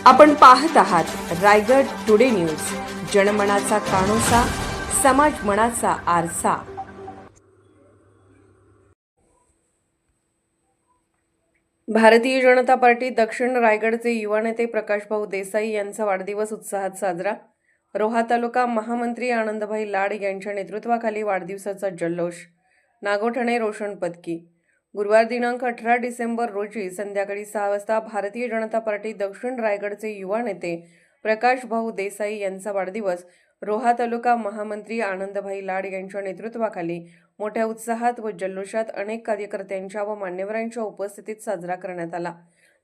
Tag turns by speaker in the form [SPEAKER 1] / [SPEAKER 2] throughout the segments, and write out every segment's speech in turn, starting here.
[SPEAKER 1] आपण पाहत आहात रायगड टुडे न्यूज, जनमनाचा कानोसा, समाज मनाचा आरसा। भारतीय जनता पार्टी दक्षिण रायगडचे युवा नेते प्रकाशभाऊ देसाई यांचा वाढदिवस उत्साहात साजरा। रोहा तालुका महामंत्री आनंदभाई लाड यांच्या नेतृत्वाखाली वाढदिवसाचा जल्लोष। नागोठणे रोशन पदकी। गुरुवार दिनांक 18 डिसेंबर रोजी संध्याकाळी 6 वाजता भारतीय जनता पार्टी दक्षिण रायगडचे युवा नेते प्रकाशभाऊ देसाई यांचा वाढदिवस रोहा तालुका महामंत्री आनंदभाई लाड यांच्या नेतृत्वाखाली मोठ्या उत्साहात व जल्लोषात अनेक कार्यकर्त्यांच्या व मान्यवरांच्या उपस्थितीत साजरा करण्यात आला।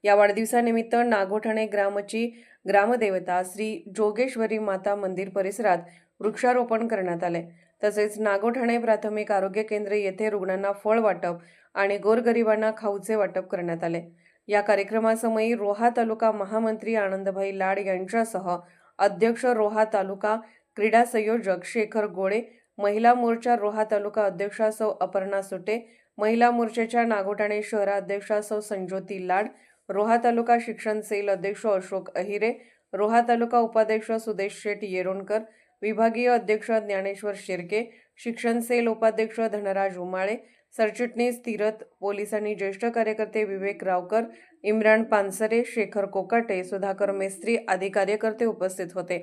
[SPEAKER 1] या वाढदिवसानिमित्त नागोठणे ग्रामची ग्रामदेवता श्री जोगेश्वरी माता मंदिर परिसरात वृक्षारोपण करण्यात आले। तसेच नागोठणे प्राथमिक आरोग्य केंद्र येथे रुग्णांना फळ वाटप आणि गोरगरिबांना खाऊचे वाटप करण्यात आले। या कार्यक्रमासमयी रोहा तालुका महामंत्री आनंदभाई लाड यांच्यासह अध्यक्ष रोहा तालुका क्रीडा संयोजक शेखर गोळे, महिला मोर्चा रोहा तालुका अध्यक्षा सौ अपर्णा सुटे, महिला मोर्चाच्या नागोठणे शहराध्यक्षा सौ संज्योती लाड, रोहा तालुका शिक्षण सेल अध्यक्ष अशोक अहिरे, रोहा तालुका उपाध्यक्ष सुदेश शेट येरोणकर, विभागीय अध्यक्ष ज्ञानेश्वर शिर्के, शिक्षण सेल उपाध्यक्ष धनराज उमाळे, सरचिटणीस तीरथ, पोलिसांनी ज्येष्ठ कार्यकर्ते विवेक रावकर, इम्रान पानसरे, शेखर कोकाटे, सुधाकर मेस्त्री आदी कार्यकर्ते उपस्थित होते।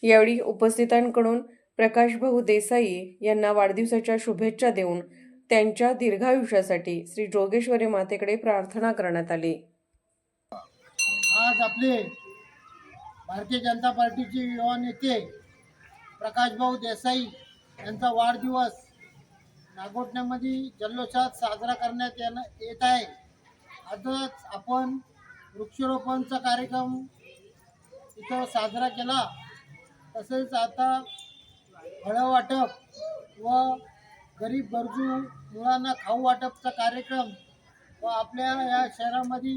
[SPEAKER 1] यावेळी उपस्थितांकडून प्रकाशभाऊ देसाई यांना वाढदिवसाच्या शुभेच्छा देऊन त्यांच्या दीर्घायुष्यासाठी श्री जोगेश्वरी मातेकडे प्रार्थना करण्यात आली।
[SPEAKER 2] आज आपले भारतीय जनता पार्टीचे युवा नेते प्रकाशभाऊ देसाई यांचा वाढदिवस नागोठण्यामध्ये जल्लोषात साजरा करण्यात येत आहे। आजच आपण वृक्षारोपणचा कार्यक्रम इथं साजरा केला। तसेच आता फळं वाटप व गरीब गरजू मुलांना खाऊ वाटपचा कार्यक्रम व आपल्या या शहरामध्ये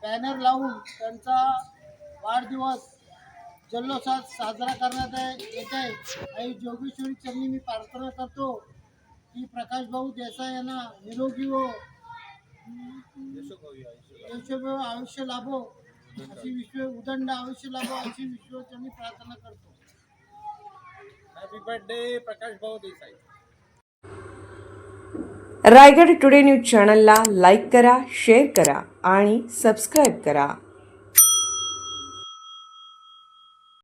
[SPEAKER 2] बॅनर लावून त्यांचा वाढदिवस जल्लोषात साजरा करण्यात येत आहे। आई जोगेश्वरी चरणी मी प्रार्थना करतो की प्रकाशभाऊ देसाई यांना निरोगी व यशोभावी आयुष्य लाभो, अशी उदंड आयुष्य लाभो अशी चरणी प्रार्थना करतो। Happy birthday Prakashbhau Desai.
[SPEAKER 1] Raigad today news चॅनलला लाईक करा, शेअर करा आणि सबस्क्राईब करा।